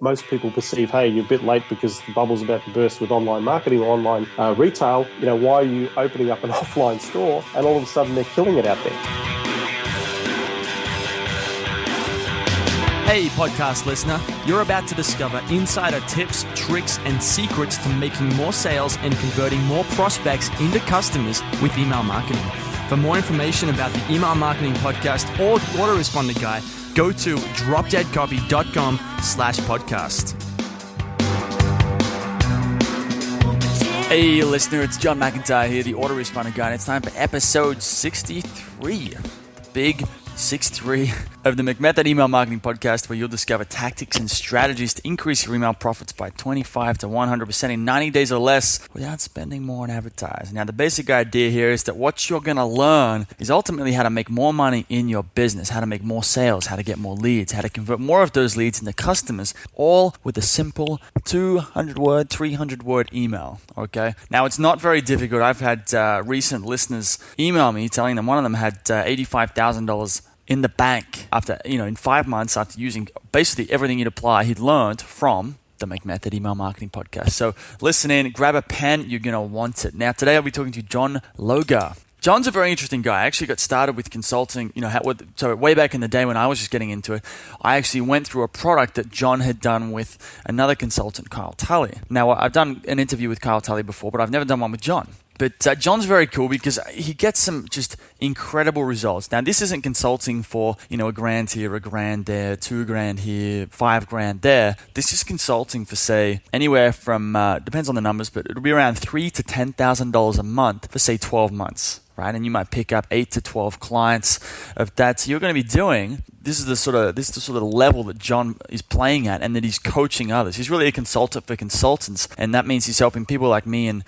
most people perceive, hey, you're a bit late because the bubble's about to burst with online marketing or online retail. Why are you opening up an offline store? And all of a sudden they're killing it out there. Hey, podcast listener, you're about to discover insider tips, tricks, and secrets to making more sales and converting more prospects into customers with email marketing. For more information about the Email Marketing Podcast or the Autoresponder Guide, go to dropdeadcopy.com/podcast. Hey, listener, it's John McIntyre here, the Autoresponder Guide. It's time for episode 63, the big 63 of the McMethod Email Marketing Podcast, where you'll discover tactics and strategies to increase your email profits by 25 to 100% in 90 days or less without spending more on advertising. Now, the basic idea here is that what you're going to learn is ultimately how to make more money in your business, how to make more sales, how to get more leads, how to convert more of those leads into customers, all with a simple 200-word, 300-word email, okay? Now, it's not very difficult. I've had recent listeners email me telling them one of them had $85,000 in the bank after, in 5 months after using basically everything he'd learned from the McMethod Email Marketing Podcast. So listen in, grab a pen, you're going to want it. Now, today I'll be talking to John Logar. John's a very interesting guy. I actually got started with consulting, so way back in the day when I was just getting into it, I actually went through a product that John had done with another consultant, Kyle Tully. Now, I've done an interview with Kyle Tully before, but I've never done one with John. But John's very cool because he gets some just incredible results. Now, this isn't consulting for, a grand here, a grand there, $2,000 here, $5,000 there. This is consulting for, say, anywhere from, depends on the numbers, but it'll be around $3,000 to $10,000 a month for, say, 12 months. Right, and you might pick up 8 to 12 clients of that. So you're going to be doing this is the sort of level that John is playing at, and that he's coaching others. He's really a consultant for consultants, and that means he's helping people like me and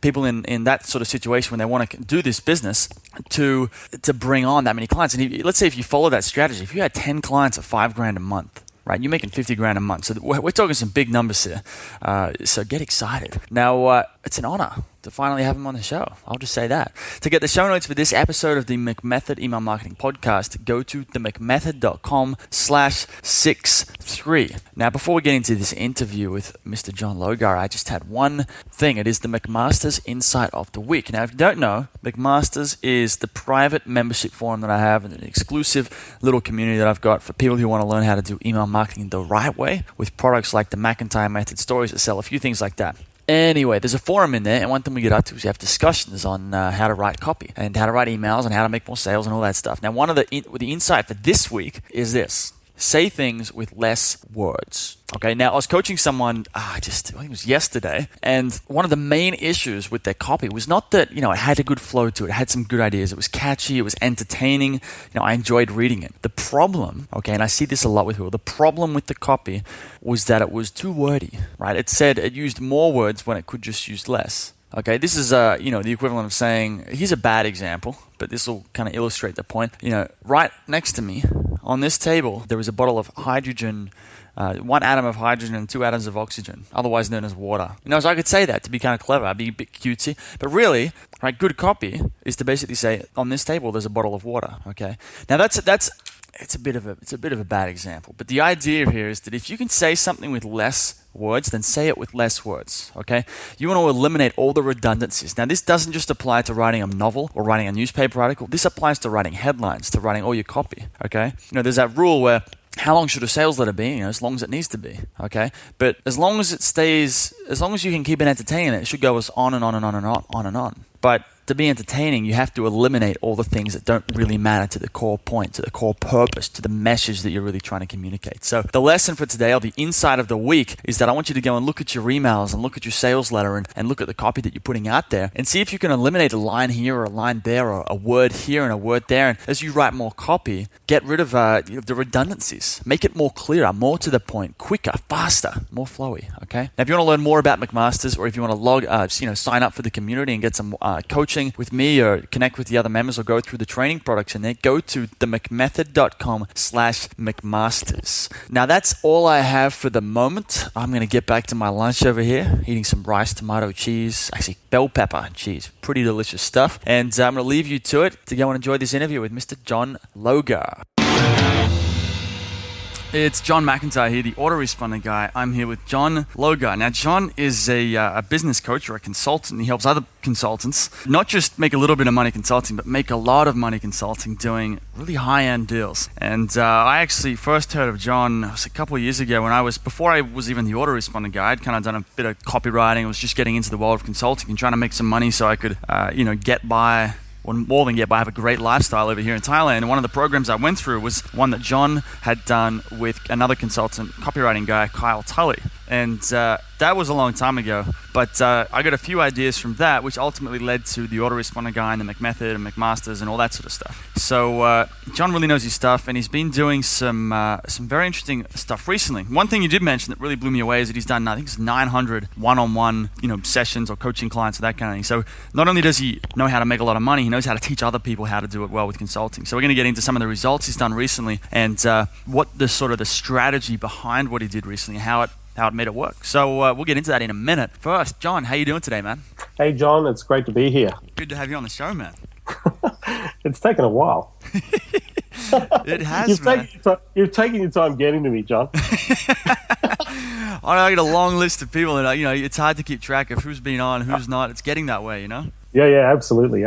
people in that sort of situation when they want to do this business to bring on that many clients. And let's say if you follow that strategy, if you had 10 clients at $5,000 a month. Right, you're making $50,000 a month. So we're talking some big numbers here. So get excited. Now, it's an honor to finally have him on the show. I'll just say that. To get the show notes for this episode of the McMethod Email Marketing Podcast, go to themcmethod.com/63. Now, before we get into this interview with Mr. John Logar, I just had one thing. It is the McMasters Insight of the Week. Now, if you don't know, McMasters is the private membership forum that I have, and an exclusive little community that I've got for people who want to learn how to do email marketing the right way with products like the McIntyre Method, stories that sell, a few things like that. Anyway, there's a forum in there, and one thing we get up to is we have discussions on how to write copy and how to write emails and how to make more sales and all that stuff. Now, one of the insight for this week is this: say things with less words. Okay, now I was coaching someone, I think it was yesterday, and one of the main issues with their copy was not that, it had a good flow to it, it had some good ideas, it was catchy, it was entertaining, I enjoyed reading it. The problem, and I see this a lot with people, the problem with the copy was that it was too wordy, right? It used more words when it could just use less. Okay, this is the equivalent of saying, here's a bad example, but this will kind of illustrate the point. Right next to me on this table, there is a bottle of hydrogen, 1 atom of hydrogen and 2 atoms of oxygen, otherwise known as water. So I could say that to be kind of clever, I'd be a bit cutesy, but really, right, good copy is to basically say, on this table, there's a bottle of water. Okay, now it's a bit of a bad example, but the idea here is that if you can say something with less words, then say it with less words, okay? You want to eliminate all the redundancies. Now, this doesn't just apply to writing a novel or writing a newspaper article. This applies to writing headlines, to writing all your copy, okay? There's that rule where how long should a sales letter be? As long as it needs to be, okay? But as long as you can keep it entertaining, it should go as on and on and on and on and on. But to be entertaining, you have to eliminate all the things that don't really matter to the core point, to the core purpose, to the message that you're really trying to communicate. So the lesson for today, or the insight of the week, is that I want you to go and look at your emails and look at your sales letter and look at the copy that you're putting out there and see if you can eliminate a line here or a line there or a word here and a word there. And as you write more copy, get rid of the redundancies. Make it more clear, more to the point, quicker, faster, more flowy, okay? Now, if you want to learn more about McMasters, or if you want to sign up for the community and get some coaching with me or connect with the other members or go through the training products in there, go to themcmethod.com/McMasters. Now, that's all I have for the moment. I'm going to get back to my lunch over here, eating some rice, tomato, cheese, actually bell pepper cheese. Pretty delicious stuff. And I'm going to leave you to it to go and enjoy this interview with Mr. John Logar. It's John McIntyre here, the autoresponder guy. I'm here with John Logar. Now, John is a business coach or a consultant. He helps other consultants not just make a little bit of money consulting, but make a lot of money consulting doing really high-end deals. And I actually first heard of John it was a couple of years ago before I was even the autoresponder guy. I'd kind of done a bit of copywriting. I was just getting into the world of consulting and trying to make some money so I could, get by. Or more than get by, I have a great lifestyle over here in Thailand. And one of the programs I went through was one that John had done with another consultant, copywriting guy, Kyle Tully. And that was a long time ago. But I got a few ideas from that, which ultimately led to the autoresponder guy and the McMethod and McMasters and all that sort of stuff. So John really knows his stuff, and he's been doing some very interesting stuff recently. One thing you did mention that really blew me away is that he's done, I think it's 900 one-on-one sessions or coaching clients or that kind of thing. So not only does he know how to make a lot of money, he knows how to teach other people how to do it well with consulting. So we're going to get into some of the results he's done recently and what the strategy behind what he did recently, how it made it work. So we'll get into that in a minute. First, John, how you doing today, man? Hey, John, it's great to be here. Good to have you on the show, man. It's taken a while. It has, man. You've taken your time getting to me, John. I got a long list of people that, it's hard to keep track of who's been on, who's not. It's getting that way, Yeah, absolutely.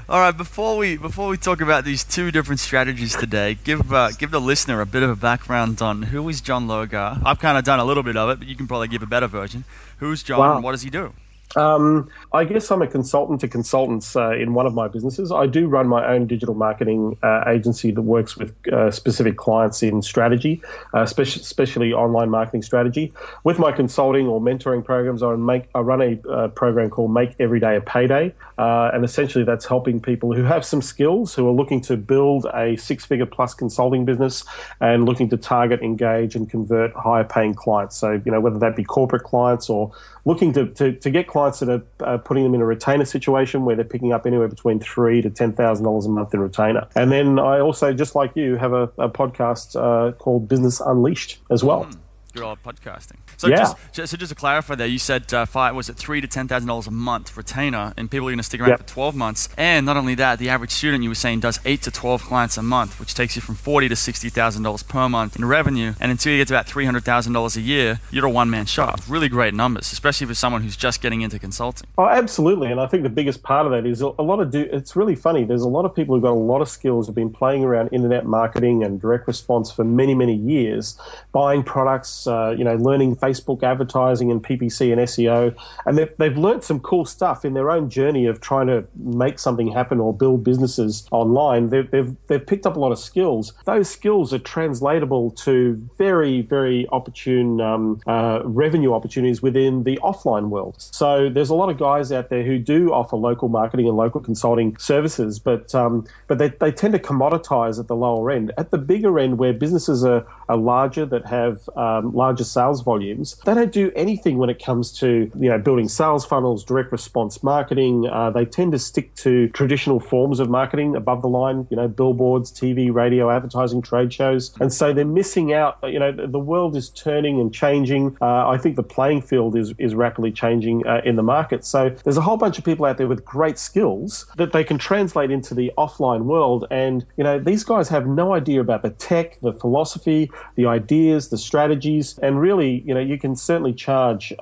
All right, before we talk about these two different strategies today, give the listener a bit of a background on who is John Logar. I've kind of done a little bit of it, but you can probably give a better version. Who's John and what does he do? I guess I'm a consultant to consultants in one of my businesses. I do run my own digital marketing agency that works with specific clients in strategy, especially online marketing strategy. With my consulting or mentoring programs, I run a program called Make Every Day a Payday. And essentially that's helping people who have some skills, who are looking to build a six-figure plus consulting business and looking to target, engage, and convert higher paying clients. So, whether that be corporate clients or looking to get clients that are putting them in a retainer situation where they're picking up anywhere between $3,000 to $10,000 a month in retainer. And then I also, just like you, have a podcast called Business Unleashed as well. Good old podcasting. So yeah. just to clarify there, you said was it $3,000 to $10,000 a month retainer, and people are going to stick around for 12 months. And not only that, the average student, you were saying, does 8 to 12 clients a month, which takes you from $40,000 to $60,000 per month in revenue. And until you get to about $300,000 a year, you're a one-man shop. Really great numbers, especially for someone who's just getting into consulting. Oh, absolutely. And I think the biggest part of that is it's really funny. There's a lot of people who've got a lot of skills, have been playing around internet marketing and direct response for many, many years, buying products, learning Facebook advertising and PPC and SEO, and they've learned some cool stuff in their own journey of trying to make something happen or build businesses online. They've picked up a lot of skills. Those skills are translatable to very, very opportune revenue opportunities within the offline world. So there's a lot of guys out there who do offer local marketing and local consulting services, but they tend to commoditize at the lower end. At the bigger end, where businesses are larger, that have larger sales volumes, they don't do anything when it comes to building sales funnels, direct response marketing. They tend to stick to traditional forms of marketing above the line, billboards, TV, radio, advertising, trade shows, and so they're missing out. The world is turning and changing. I think the playing field is rapidly changing in the market. So there's a whole bunch of people out there with great skills that they can translate into the offline world, and these guys have no idea about the tech, the philosophy, the ideas, the strategies, and really, you can certainly charge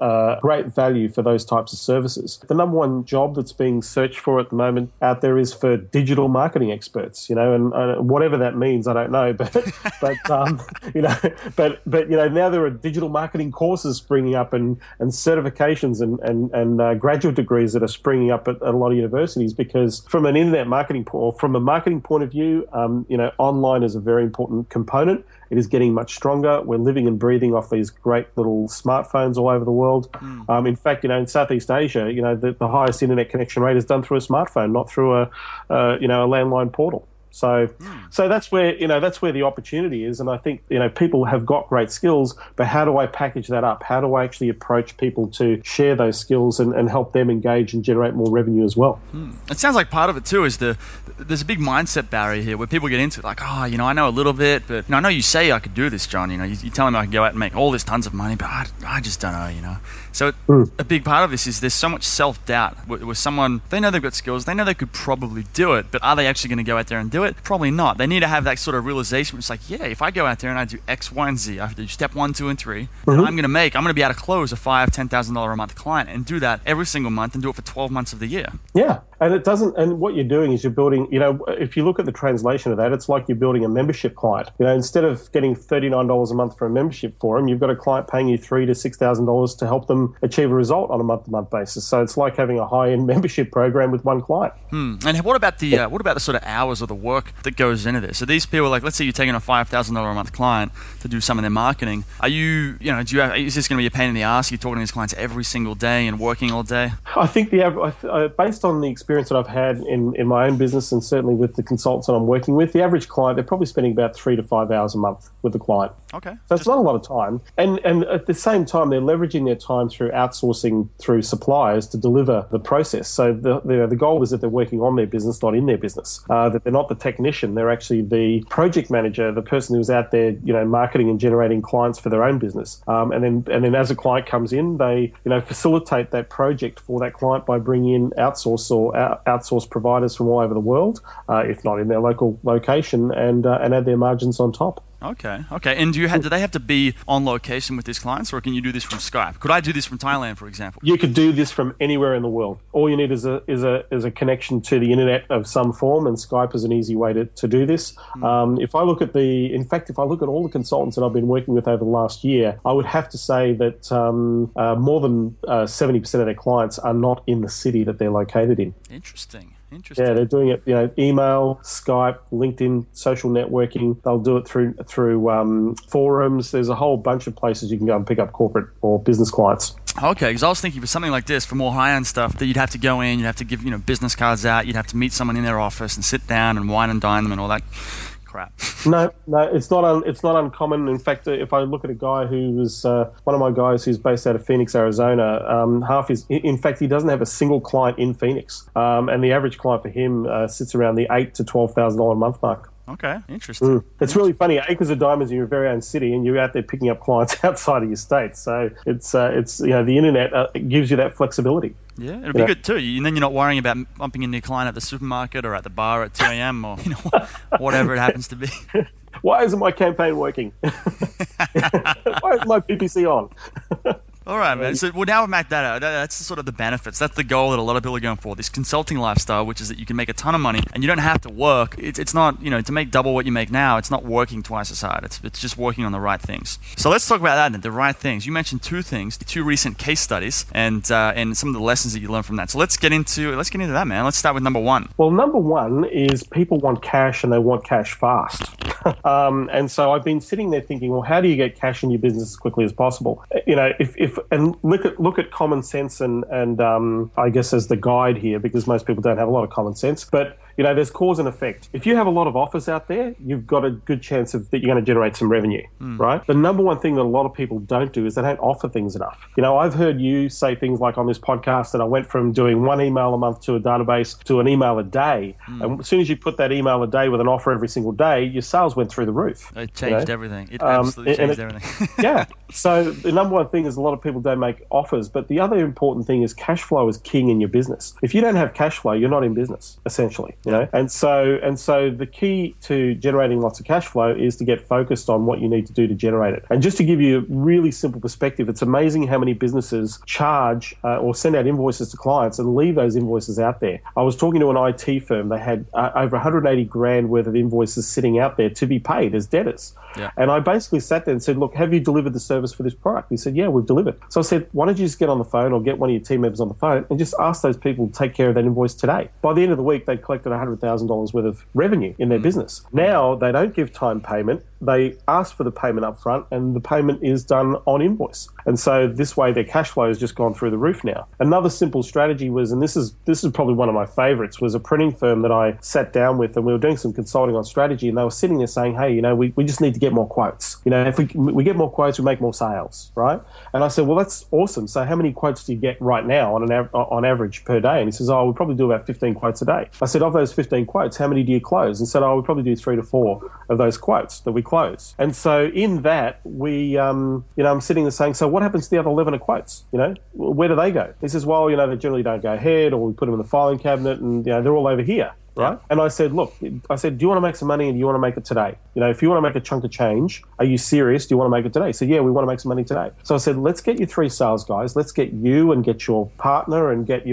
great value for those types of services. The number one job that's being searched for at the moment out there is for digital marketing experts, and whatever that means, I don't know, but now there are digital marketing courses springing up and certifications and graduate degrees that are springing up at a lot of universities, because from an internet marketing or from a marketing point of view, online is a very important component. It is getting much stronger. We're living and breathing off these great little smartphones all over the world. In fact, in Southeast Asia, the highest internet connection rate is done through a smartphone, not through a landline portal. So that's where the opportunity is, and I think people have got great skills, but how do I package that up? How do I actually approach people to share those skills and help them engage and generate more revenue as well? It sounds like part of it too is there's a big mindset barrier here where people get into it, like, I know a little bit, but I know you say I could do this, John. You tell me I can go out and make all this tons of money, but I just don't know. So a big part of this is there's so much self-doubt with someone. They know they've got skills, they know they could probably do it, but are they actually going to go out there and do do it? Probably not. They need to have that sort of realization. It's like, yeah, if I go out there and I do X, Y, and Z, I have to do step 1, 2, and 3, then I'm going to be able to close a $5,000-$10,000 a month client and do that every single month and do it for 12 months of the year. Yeah. And what you're doing is you're building, if you look at the translation of that, it's like you're building a membership client. Instead of getting $39 a month for a membership for them, you've got a client paying you $3,000 to $6,000 to help them achieve a result on a month-to-month basis. So it's like having a high-end membership program with one client. And what about the sort of hours of the work that goes into this? So these people, like, let's say you're taking a $5,000 a month client to do some of their marketing. Are you, is this going to be a pain in the ass? Are you talking to these clients every single day and working all day? I think based on the experience that I've had in my own business and certainly with the consultants that I'm working with, the average client, they're probably spending about 3 to 5 hours a month with the client. Okay. So it's not a lot of time. And at the same time, they're leveraging their time through outsourcing through suppliers to deliver the process. So the goal is that they're working on their business, not in their business. That they're not the technician, they're actually the project manager, the person who's out there, marketing and generating clients for their own business. And then as a client comes in, they, facilitate that project for that client by bringing in outsource providers from all over the world, if not in their local location, and add their margins on top. Okay. And do they have to be on location with these clients, or can you do this from Skype? Could I do this from Thailand, for example? You could do this from anywhere in the world. All you need is a connection to the internet of some form, and Skype is an easy way to do this. If I look at all the consultants that I've been working with over the last year, I would have to say that more than 70% of their clients are not in the city that they're located in. Interesting. Yeah, they're doing it, email, Skype, LinkedIn, social networking. They'll do it through forums. There's a whole bunch of places you can go and pick up corporate or business clients. Okay, because I was thinking for something like this, for more high-end stuff, that you'd have to go in, you'd have to give business cards out, you'd have to meet someone in their office and sit down and wine and dine them and all that crap. No, it's not uncommon. In fact, if I look at a guy who was one of my guys who's based out of Phoenix, Arizona, in fact, he doesn't have a single client in Phoenix, and the average client for him sits around the $8,000 to $12,000 a month mark. Okay, interesting. It's really funny. Acres of diamonds in your very own city, and you're out there picking up clients outside of your state. So it's the internet gives you that flexibility. Yeah, it'll be good too. And then you're not worrying about bumping into your client at the supermarket or at the bar at 2 a.m. or whatever it happens to be. Why isn't my campaign working? Why is my PPC on? All right, man. So now we've mapped that out. That's sort of the benefits. That's the goal that a lot of people are going for. This consulting lifestyle, which is that you can make a ton of money and you don't have to work. It's not, to make double what you make now, it's not working twice as hard. It's just working on the right things. So let's talk about that then, the right things. You mentioned two recent case studies and some of the lessons that you learned from that. So let's get into that, man. Let's start with number one. Well, number one is people want cash and they want cash fast. And so I've been sitting there thinking, well, how do you get cash in your business as quickly as possible? And look at common sense and I guess as the guide here, because most people don't have a lot of common sense. But there's cause and effect. If you have a lot of offers out there, you've got a good chance that you're going to generate some revenue, right? The number one thing that a lot of people don't do is they don't offer things enough. I've heard you say things like on this podcast that I went from doing one email a month to a database to an email a day. And as soon as you put that email a day with an offer every single day, your sales went through the roof. It changed everything. It absolutely changed everything. Yeah. So the number one thing is a lot of people don't make offers, but the other important thing is cash flow is king in your business. If you don't have cash flow, you're not in business, essentially. And so the key to generating lots of cash flow is to get focused on what you need to do to generate it. And just to give you a really simple perspective, it's amazing how many businesses charge or send out invoices to clients and leave those invoices out there. I was talking to an IT firm. They had over 180 grand worth of invoices sitting out there to be paid as debtors. Yeah. And I basically sat there and said, look, have you delivered the service for this product? He said, yeah, we've delivered. So I said, why don't you just get on the phone or get one of your team members on the phone and just ask those people to take care of that invoice today. By the end of the week, they'd collected $100,000 worth of revenue in their business. Now they don't give time payment. They ask for the payment up front and the payment is done on invoice. And so this way their cash flow has just gone through the roof now. Another simple strategy was, and this is probably one of my favorites, was a printing firm that I sat down with and we were doing some consulting on strategy and they were sitting there saying, hey, we just need to get more quotes. If we get more quotes, we make more sales, right? And I said, well, that's awesome. So how many quotes do you get right now on average per day? And he says, we probably do about 15 quotes a day. I said, of those 15 quotes, how many do you close? And said, we probably do 3 to 4 of those quotes that we close. And so in that, I'm sitting there saying, so what happens to the other 11 quotes? Where do they go? He says, well, they generally don't go ahead, or we put them in the filing cabinet and, they're all over here. right? Yep. And I said, look, do you want to make some money and do you want to make it today? If you want to make a chunk of change, are you serious? Do you want to make it today? He said, yeah, we want to make some money today. So I said, let's get you 3 sales guys. Let's get you and get your partner and get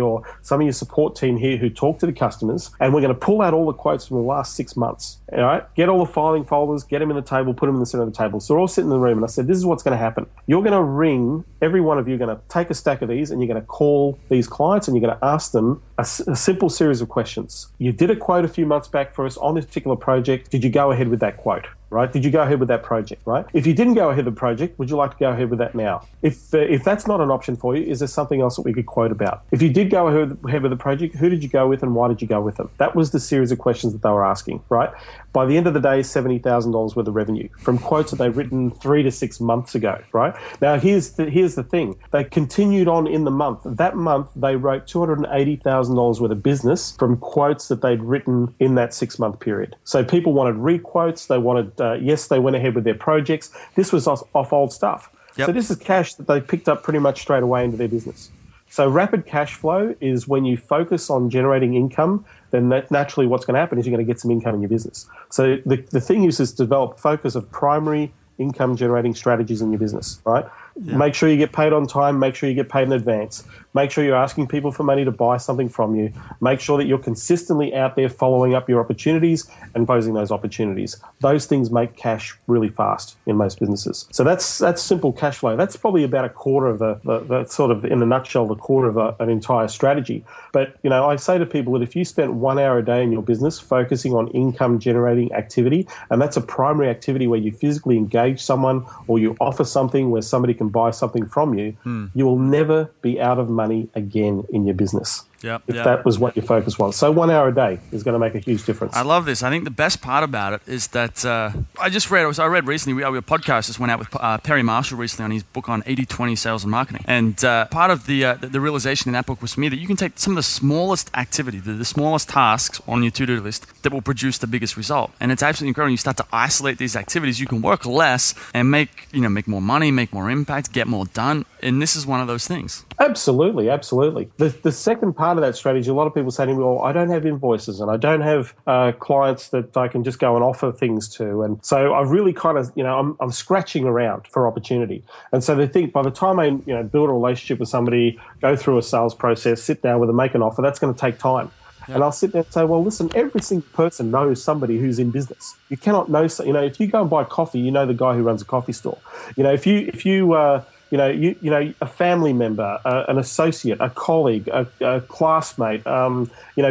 some of your support team here who talk to the customers. And we're going to pull out all the quotes from the last 6 months. All right? Get all the filing folders, get them in the table, put them in the center of the table. So we're all sitting in the room. And I said, this is what's going to happen. You're going to ring, every one of you are going to take a stack of these and you're going to call these clients and you're going to ask them a simple series of questions. You did a quote a few months back for us on this particular project. Did you go ahead with that quote? Right? Did you go ahead with that project? Right? If you didn't go ahead with the project, would you like to go ahead with that now? If that's not an option for you, is there something else that we could quote about? If you did go ahead with the project, who did you go with and why did you go with them? That was the series of questions that they were asking. Right? By the end of the day, $70,000 worth of revenue from quotes that they'd written 3 to 6 months ago. Right? Now, here's the thing. They continued on in the month. That month, they wrote $280,000 worth of business from quotes that they'd written in that 6-month period. So people wanted re-quotes. They wanted yes, they went ahead with their projects. This was off old stuff. Yep. So this is cash that they picked up pretty much straight away into their business. So rapid cash flow is when you focus on generating income, then naturally what's going to happen is you're going to get some income in your business. So the thing is to develop focus of primary income generating strategies in your business, right? Yeah. Make sure you get paid on time. Make sure you get paid in advance. Make sure you're asking people for money to buy something from you. Make sure that you're consistently out there following up your opportunities and closing those opportunities. Those things make cash really fast in most businesses. So that's simple cash flow. That's probably about a quarter of the sort of, in a nutshell, the quarter of an entire strategy. But, I say to people that if you spent 1 hour a day in your business focusing on income generating activity, and that's a primary activity where you physically engage someone or you offer something where somebody can buy something from you, you will never be out of money again in your business. If that was what your focus was. So 1 hour a day is going to make a huge difference. I love this. I think the best part about it is that I read recently, our podcast just went out with Perry Marshall recently on his book on 80-20 sales and marketing. And part of the realization in that book was for me that you can take some of the smallest activity, the smallest tasks on your to-do list that will produce the biggest result. And it's absolutely incredible. You start to isolate these activities. You can work less and make more money, make more impact, get more done. And this is one of those things. Absolutely, absolutely. The second part of that strategy, a lot of people say to me, well, I don't have invoices and I don't have clients that I can just go and offer things to. And so I've really kind of, I'm scratching around for opportunity. And so they think by the time I, build a relationship with somebody, go through a sales process, sit down with them, make an offer, that's going to take time. And I'll sit there and say, well, listen, every single person knows somebody who's in business. You cannot know, if you go and buy coffee, you know the guy who runs a coffee store. If you a family member, an associate, a colleague, a classmate,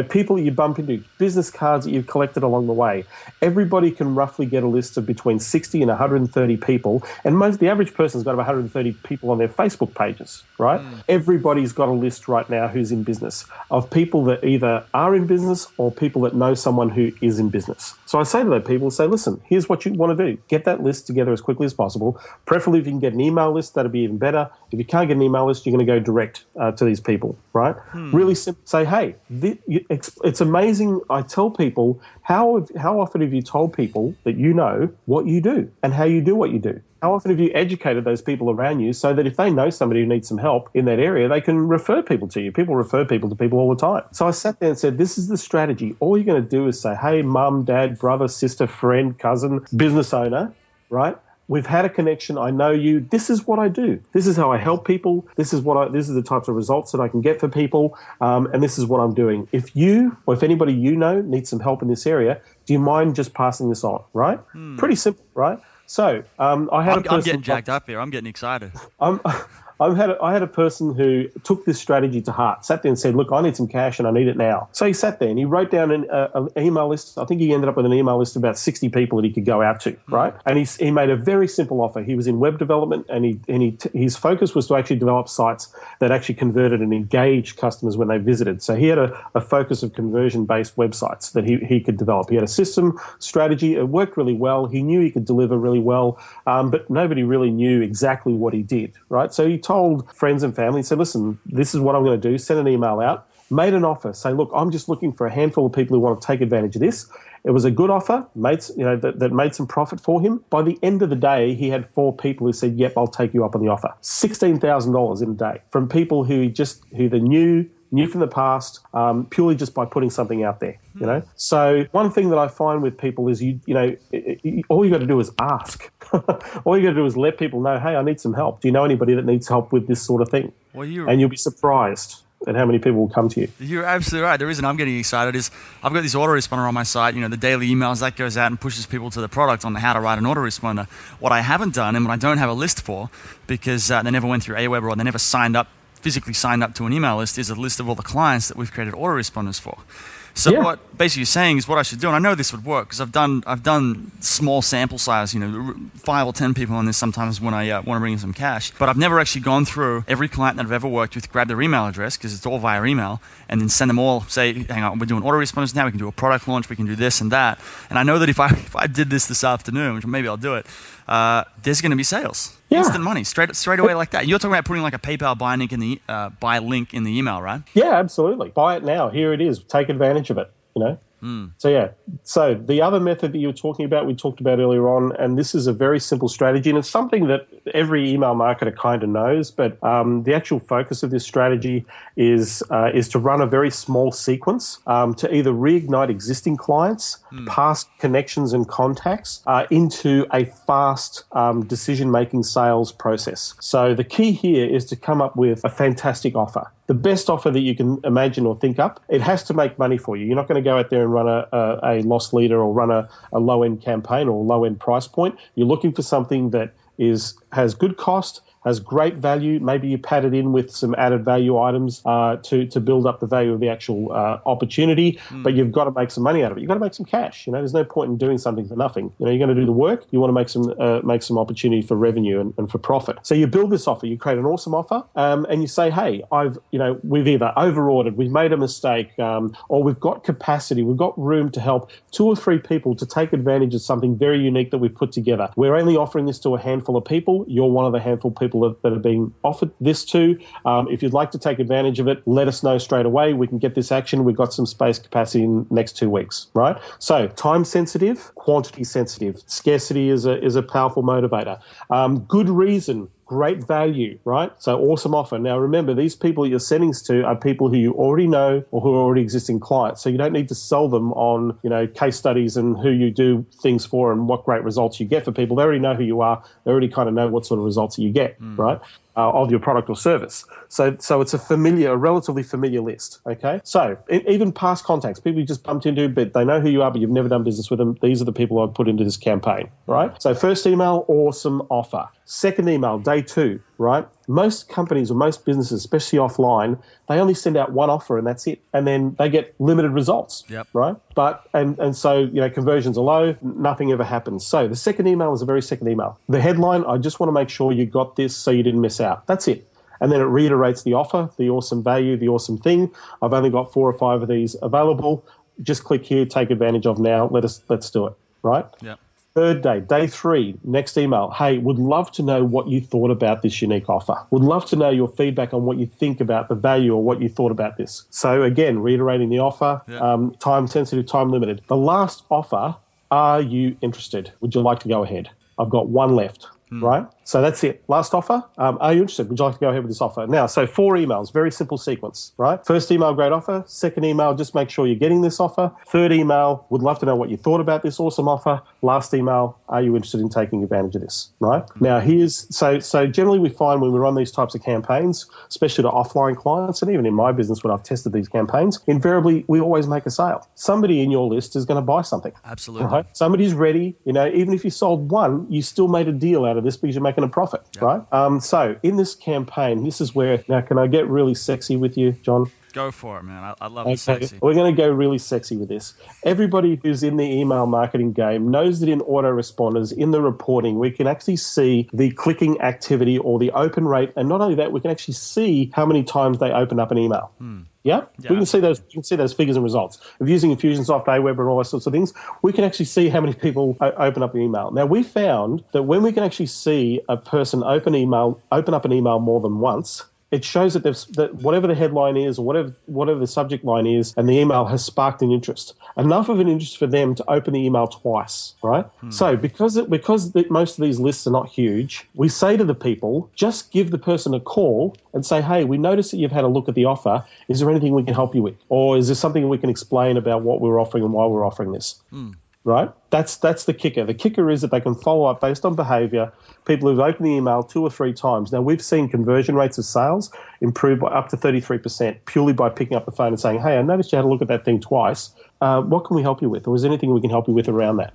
people you bump into, business cards that you've collected along the way. Everybody can roughly get a list of between 60 and 130 people, and the average person's got about 130 people on their Facebook pages, right? Everybody's got a list right now who's in business of people that either are in business or people that know someone who is in business. So I say to those people, listen, here's what you want to do. Get that list together as quickly as possible. Preferably if you can get an email list, that'd be even better. If you can't get an email list, you're going to go direct to these people, right? Really simple. Say, hey, it's amazing. I tell people, how often have you told people that you know what you do and how you do what you do? How often have you educated those people around you so that if they know somebody who needs some help in that area, they can refer people to you? People refer people to people all the time. So I sat there and said, this is the strategy. All you're going to do is say, hey, mum, dad, brother, sister, friend, cousin, business owner, right? We've had a connection. I know you. This is what I do. This is how I help people. This is the types of results that I can get for people. And this is what I'm doing. If you or if anybody you know needs some help in this area, do you mind just passing this on? Right? Pretty simple, right? So I'm getting jacked up here. I'm getting excited. I had a person who took this strategy to heart, sat there and said, look, I need some cash and I need it now. So he sat there and he wrote down an email list. I think he ended up with an email list of about 60 people that he could go out to, right? And he made a very simple offer. He was in web development and his focus was to actually develop sites that actually converted and engaged customers when they visited. So he had a focus of conversion-based websites that he could develop. He had a system, strategy. It worked really well. He knew he could deliver really well, but nobody really knew exactly what he did, right? So he told friends and family, said, listen, this is what I'm going to do, send an email out, made an offer, say, look, I'm just looking for a handful of people who want to take advantage of this. It was a good offer, that made some profit for him. By the end of the day, he had 4 people who said, yep, I'll take you up on the offer. $16,000 in a day from people who they knew, knew from the past, purely just by putting something out there. So one thing that I find with people is all you got to do is ask. All you got to do is let people know, hey, I need some help. Do you know anybody that needs help with this sort of thing? And you'll be surprised at how many people will come to you. You're absolutely right. The reason I'm getting excited is I've got this autoresponder on my site, the daily emails that goes out and pushes people to the product on how to write an autoresponder. What I haven't done and what I don't have a list for, because they never went through Aweber or they never physically signed up to an email list, is a list of all the clients that we've created autoresponders for. So what basically you're saying is what I should do, and I know this would work because I've done small sample size, 5 or 10 people on this sometimes when I want to bring in some cash. But I've never actually gone through every client that I've ever worked with, grab their email address because it's all via email, and then send them all. Say, hang on, we're doing autoresponders now. We can do a product launch. We can do this and that. And I know that if I did this afternoon, which maybe I'll do it, there's going to be sales. Yeah. Instant money, straight away like that. You're talking about putting like a PayPal buy link in the email, right? Yeah, absolutely. Buy it now. Here it is. Take advantage of it. So the other method that you were talking about, we talked about earlier on, and this is a very simple strategy, and it's something that every email marketer kind of knows, but the actual focus of this strategy is to run a very small sequence to either reignite existing clients, past connections and contacts into a fast decision-making sales process. So the key here is to come up with a fantastic offer. The best offer that you can imagine or think up. It has to make money for you. You're not going to go out there and run a loss leader or run a low-end campaign or a low-end price point. You're looking for something that has good cost, has great value. Maybe you pad it in with some added value items to build up the value of the actual opportunity, but you've got to make some money out of it. You've got to make some cash. There's no point in doing something for nothing. You're going to do the work. You want to make some opportunity for revenue and for profit. So you build this offer. You create an awesome offer, and you say, hey, we've either over-ordered, we've made a mistake, or we've got capacity, we've got room to help 2 or 3 people to take advantage of something very unique that we've put together. We're only offering this to a handful of people. You're one of the handful of people that are being offered this to. If you'd like to take advantage of it, let us know straight away. We can get this action. We've got some space capacity in the next 2 weeks, right? So time sensitive, quantity sensitive. Scarcity is a powerful motivator. Good reason. Great value, right? So awesome offer. Now remember, these people you're sending to are people who you already know or who are already existing clients. So you don't need to sell them on, case studies and who you do things for and what great results you get for people. They already know who you are. They already kind of know what sort of results you get, right? Of your product or service. So it's a relatively familiar list, okay? So even past contacts, people you just bumped into, but they know who you are, but you've never done business with them. These are the people I've put into this campaign, right? So first email, awesome offer. Second email, day 2, right? Most companies or most businesses, especially offline, they only send out one offer and that's it. And then they get limited results, right? But, and so, conversions are low, nothing ever happens. So the second email is a very second email. The headline, I just want to make sure you got this so you didn't miss out. That's it. And then it reiterates the offer, the awesome value, the awesome thing. I've only got 4 or 5 of these available. Just click here, take advantage of now. Let's do it, right? Yeah. Third day, day 3, next email. Hey, would love to know what you thought about this unique offer. Would love to know your feedback on what you think about the value or what you thought about this. So again, reiterating the offer, time sensitive, time limited. The last offer, are you interested? Would you like to go ahead? I've got 1 left. Right? So that's it. Last offer. Are you interested? Would you like to go ahead with this offer? Now, so 4 emails, very simple sequence, right? First email, great offer. Second email, just make sure you're getting this offer. Third email, would love to know what you thought about this awesome offer. Last email, are you interested in taking advantage of this, right? Now, so generally we find when we run these types of campaigns, especially to offline clients, and even in my business when I've tested these campaigns, invariably we always make a sale. Somebody in your list is going to buy something. Absolutely. Right? Somebody's ready. Even if you sold 1, you still made a deal out of this because you're making a profit, right? So in this campaign, this is where, now can I get really sexy with you, John? Go for it, man. I love the sexy. We're going to go really sexy with this. Everybody who's in the email marketing game knows that in autoresponders, in the reporting, we can actually see the clicking activity or the open rate. And not only that, we can actually see how many times they open up an email. Yeah? We can see those. You can see those figures and results. If using Infusionsoft, Aweber, and all those sorts of things, we can actually see how many people open up an email. Now, we found that when we can actually see a person open up an email more than once, it shows that whatever the headline is or whatever the subject line is, and the email has sparked an interest, enough of an interest for them to open the email twice, right? So because most of these lists are not huge, we say to the people, just give the person a call and say, hey, we noticed that you've had a look at the offer. Is there anything we can help you with? Or is there something we can explain about what we're offering and why we're offering this? Right? That's the kicker. The kicker is that they can follow up based on behavior. People who've opened the email 2 or 3 times. Now, we've seen conversion rates of sales improve by up to 33% purely by picking up the phone and saying, hey, I noticed you had a look at that thing twice. What can we help you with? Or is there anything we can help you with around that?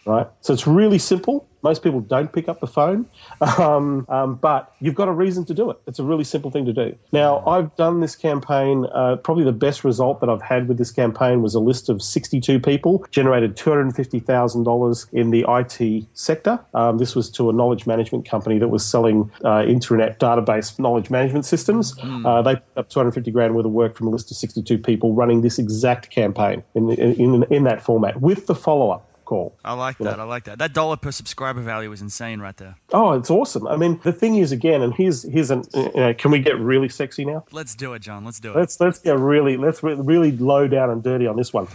Right? So it's really simple. Most people don't pick up the phone, but you've got a reason to do it. It's a really simple thing to do. Now, I've done this campaign. Probably the best result that I've had with this campaign was a list of 62 people, generated $250,000 in the IT sector. This was to a knowledge management company that was selling internet database knowledge management systems. They picked up 250 grand worth of work from a list of 62 people running this exact campaign in that format with the follow-up call. I like that. I like that. That $1 per subscriber value is insane right there. Oh, it's awesome. I mean, the thing is, again, and here's can we get really sexy now? Let's do it, John. Let's do it. Let's get really low down and dirty on this one.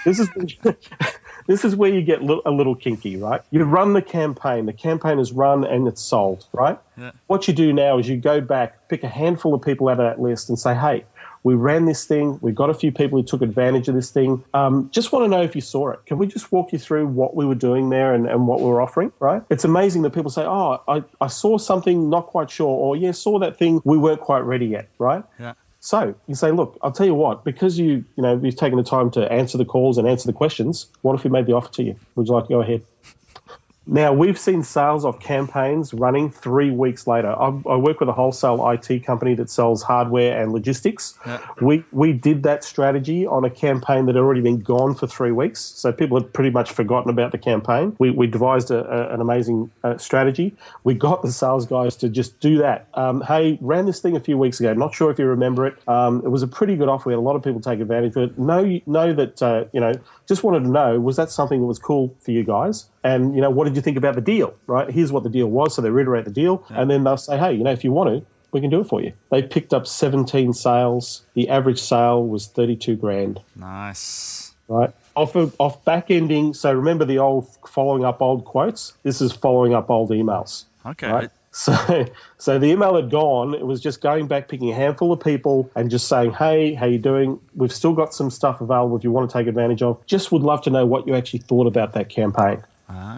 This is where you get a little kinky, right? You run the campaign. The campaign is run and it's sold, right? Yeah. What you do now is you go back, pick a handful of people out of that list and say, hey, we ran this thing. We got a few people who took advantage of this thing. Just want to know if you saw it. Can we just walk you through what we were doing there and what we were offering, right? It's amazing that people say, oh, I saw something, not quite sure, or yeah, saw that thing, we weren't quite ready yet, right? Yeah. So you say, look, I'll tell you what, because you've taken the time to answer the calls and answer the questions, what if we made the offer to you? Would you like to go ahead? Now, we've seen sales of campaigns running 3 weeks later. I work with a wholesale IT company that sells hardware and logistics. Yeah. We did that strategy on a campaign that had already been gone for 3 weeks, so people had pretty much forgotten about the campaign. We devised an amazing strategy. We got the sales guys to just do that. Hey, ran this thing a few weeks ago. Not sure if you remember it. It was a pretty good offer. We had a lot of people take advantage of it. Know that, just wanted to know, was that something that was cool for you guys? And, what did you think about the deal, right? Here's what the deal was. So they reiterate the deal. Yeah. And then they'll say, hey, if you want to, we can do it for you. They picked up 17 sales. The average sale was 32 grand. Nice. Right? Off back ending. So remember the old following up old quotes? This is following up old emails. Okay. Right? So the email had gone. It was just going back, picking a handful of people and just saying, hey, how you doing? We've still got some stuff available if you want to take advantage of. Just would love to know what you actually thought about that campaign.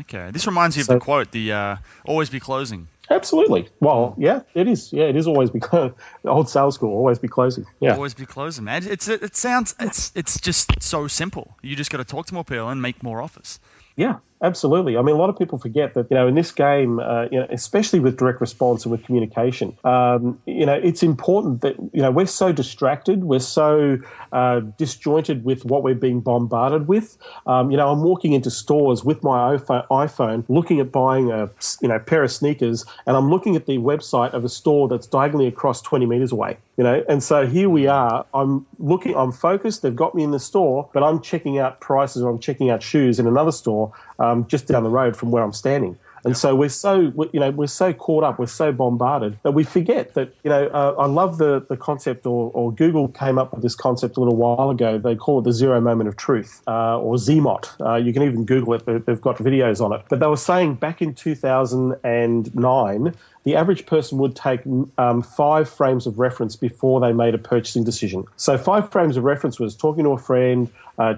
Okay. This reminds you of the quote, the always be closing. Absolutely. Well, yeah, it is. Yeah, it is always be the old sales school, always be closing. Yeah. Always be closing, man. It's just so simple. You just got to talk to more people and make more offers. Yeah, absolutely. I mean, a lot of people forget that, in this game, especially with direct response and with communication, it's important that, we're so distracted. We're so disjointed with what we're being bombarded with. I'm walking into stores with my iPhone, looking at buying a pair of sneakers, and I'm looking at the website of a store that's diagonally across 20 meters away. And so here we are. I'm focused. They've got me in the store, but I'm checking out prices or I'm checking out shoes in another store just down the road from where I'm standing. And so we're so caught up, we're so bombarded that we forget that, I love the concept, or Google came up with this concept a little while ago. They call it the zero moment of truth, or ZMOT. You can even Google it. They've got videos on it. But they were saying back in 2009, the average person would take 5 frames of reference before they made a purchasing decision. So 5 frames of reference was talking to a friend,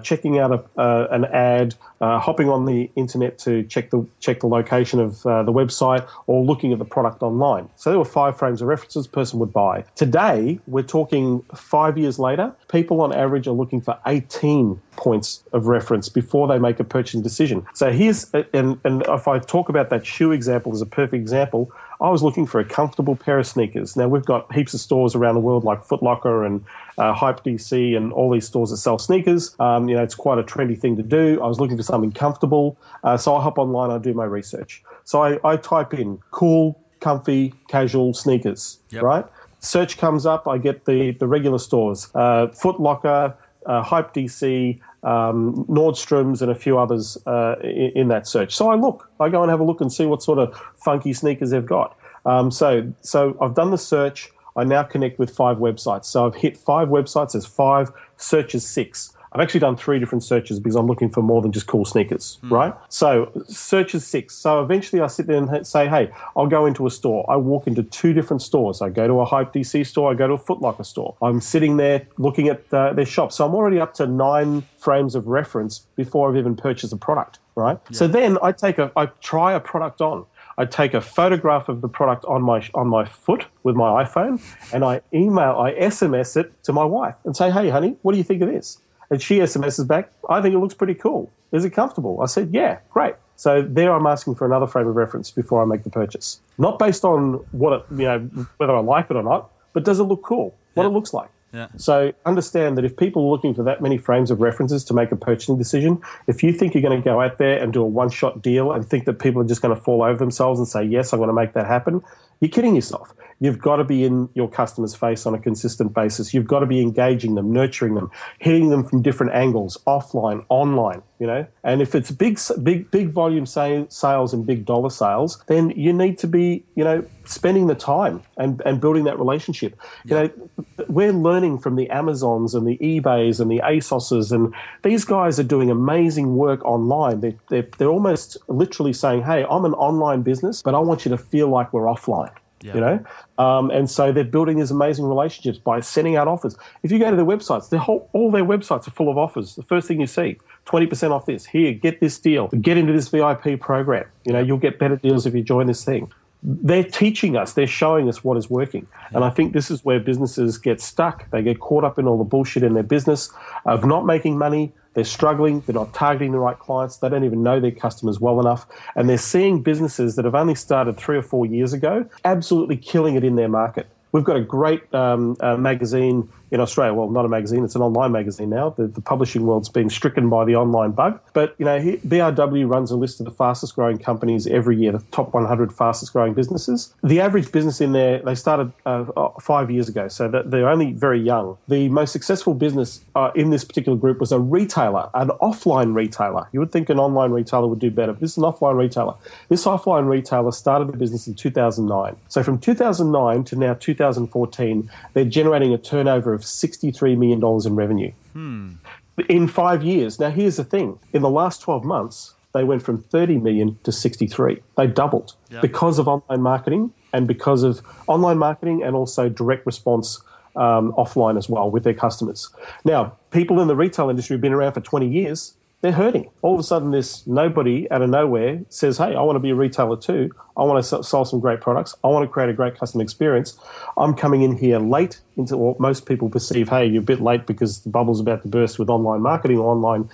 checking out an ad, hopping on the internet to check the location of the website, or looking at the product online. So there were 5 frames of references a person would buy. Today, we're talking 5 years later, people on average are looking for 18 points of reference before they make a purchasing decision. So here's, and if I talk about that shoe example as a perfect example, I was looking for a comfortable pair of sneakers. Now, we've got heaps of stores around the world like Foot Locker and Hype DC and all these stores that sell sneakers. It's quite a trendy thing to do. I was looking for something comfortable. So I hop online, I do my research. So I type in cool, comfy, casual sneakers, right? Search comes up, I get the regular stores, Foot Locker, Hype DC, Nordstrom's, and a few others in that search. So I go and have a look and see what sort of funky sneakers they've got. So I've done the search. I now connect with 5 websites. So I've hit 5 websites. There's 5, searches 6. I've actually done 3 different searches because I'm looking for more than just cool sneakers, right? So searches 6. So eventually I sit there and say, hey, I'll go into a store. I walk into 2 different stores. I go to a Hype DC store. I go to a Foot Locker store. I'm sitting there looking at their shop. So I'm already up to 9 frames of reference before I've even purchased a product, right? Yeah. So then I try a product on. I take a photograph of the product on my foot with my iPhone, and I SMS it to my wife and say, hey, honey, what do you think of this? And she SMSs back, I think it looks pretty cool. Is it comfortable? I said, yeah, great. So there I'm asking for another frame of reference before I make the purchase. Not based on whether I like it or not, but does it look cool? What it looks like. Yeah. So understand that if people are looking for that many frames of references to make a purchasing decision, if you think you're going to go out there and do a one-shot deal and think that people are just going to fall over themselves and say, yes, I'm going to make that happen, you're kidding yourself. You've got to be in your customer's face on a consistent basis. You've got to be engaging them, nurturing them, hitting them from different angles, offline, online, And if it's big volume sales and big dollar sales, then you need to be, spending the time and building that relationship. Yeah. We're learning from the Amazons and the eBays and the ASOSes, and these guys are doing amazing work online. They're almost literally saying, hey, I'm an online business, but I want you to feel like we're offline. Yeah. And so they're building these amazing relationships by sending out offers. If you go to their websites, all their websites are full of offers. The first thing you see, 20% off this. Here, get this deal. Get into this VIP program. You'll get better deals if you join this thing. They're teaching us. They're showing us what is working. Yeah. And I think this is where businesses get stuck. They get caught up in all the bullshit in their business of not making money. They're struggling. They're not targeting the right clients. They don't even know their customers well enough. And they're seeing businesses that have only started 3 or 4 years ago absolutely killing it in their market. We've got a great magazine in Australia. Well, not a magazine. It's an online magazine now. The publishing world's been stricken by the online bug. But, BRW runs a list of the fastest growing companies every year, the top 100 fastest growing businesses. The average business in there, they started 5 years ago, so that they're only very young. The most successful business in this particular group was a retailer, an offline retailer. You would think an online retailer would do better, but this is an offline retailer. This offline retailer started the business in 2009. So from 2009 to now 2014, they're generating a turnover of $63 million in revenue in 5 years. Now, here's the thing. In the last 12 months, they went from 30 million to 63. They doubled because of online marketing and also direct response offline as well with their customers. Now, people in the retail industry have been around for 20 years. They're hurting. All of a sudden, this nobody out of nowhere says, hey, I want to be a retailer too. I want to sell some great products. I want to create a great customer experience. I'm coming in here late into what most people perceive, hey, you're a bit late because the bubble's about to burst with online marketing or online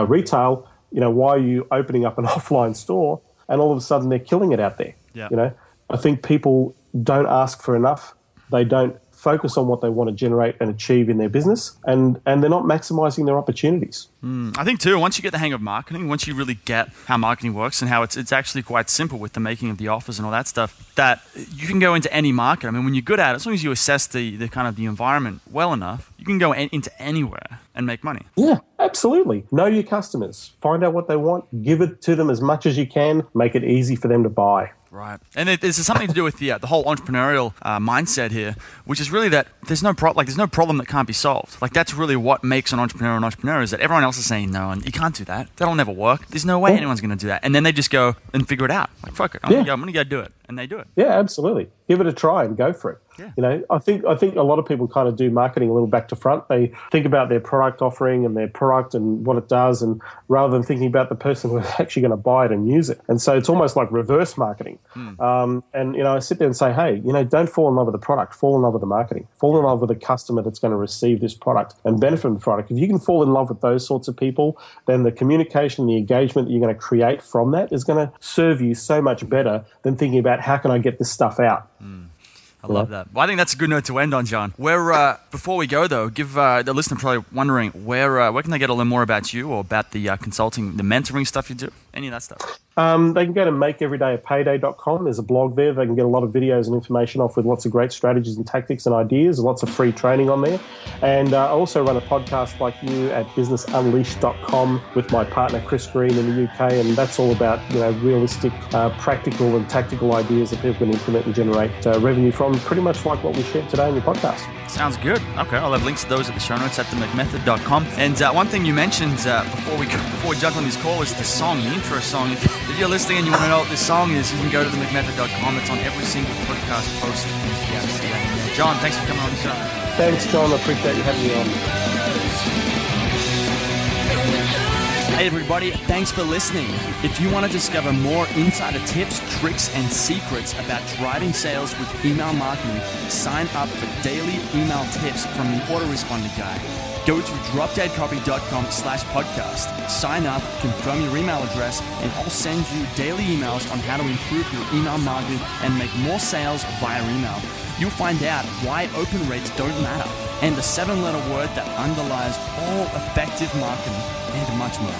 retail. Why are you opening up an offline store? And all of a sudden, they're killing it out there. Yeah. I think people don't ask for enough. They don't focus on what they want to generate and achieve in their business, and they're not maximizing their opportunities. I think too, once you get the hang of marketing, once you really get how marketing works and how it's actually quite simple with the making of the offers and all that stuff, that you can go into any market. I mean, when you're good at it, as long as you assess the kind of the environment well enough, you can go into anywhere and make money. Yeah, absolutely. Know your customers. Find out what they want. Give it to them as much as you can. Make it easy for them to buy. Right. And there's something to do with the whole entrepreneurial mindset here, which is really that there's no problem that can't be solved. Like, that's really what makes an entrepreneur is that everyone else is saying no, and you can't do that. That'll never work. There's no way anyone's going to do that. And then they just go and figure it out. Like, fuck it. I'm going to go do it. And they do it. Yeah, absolutely. Give it a try and go for it. Yeah. I think a lot of people kind of do marketing a little back to front. They think about their product offering and their product and what it does, and rather than thinking about the person who's actually going to buy it and use it. And so it's almost like reverse marketing. I sit there and say, hey, don't fall in love with the product. Fall in love with the marketing. Fall in love with the customer that's going to receive this product and benefit from the product. If you can fall in love with those sorts of people, then the communication, the engagement that you're going to create from that is going to serve you so much better than thinking about how can I get this stuff out. I love that. Well, I think that's a good note to end on, John. Before we go, though, give the listener probably wondering where can they get a little more about you or about the consulting, the mentoring stuff you do? Any of that stuff? They can go to makeeverydayapayday.com. There's a blog there. They can get a lot of videos and information off with lots of great strategies and tactics and ideas, lots of free training on there. And I also run a podcast like you at businessunleashed.com with my partner Chris Green in the UK, and that's all about realistic, practical and tactical ideas that people can implement and generate revenue from, pretty much like what we shared today in your podcast. Sounds good. Okay, I'll have links to those at the show notes at themcmethod.com. And one thing you mentioned before we jump on this call is the song, the intro song. If you're listening and you want to know what this song is, you can go to themcmethod.com. It's on every single podcast post. Yeah, John, thanks for coming on the show. Thanks, John. I appreciate you having me on. Hey everybody, thanks for listening. If you want to discover more insider tips, tricks, and secrets about driving sales with email marketing, sign up for daily email tips from the autoresponder guy. Go to dropdeadcopy.com/podcast, sign up, confirm your email address, and I'll send you daily emails on how to improve your email marketing and make more sales via email. You'll find out why open rates don't matter and the 7-letter word that underlies all effective marketing and much more.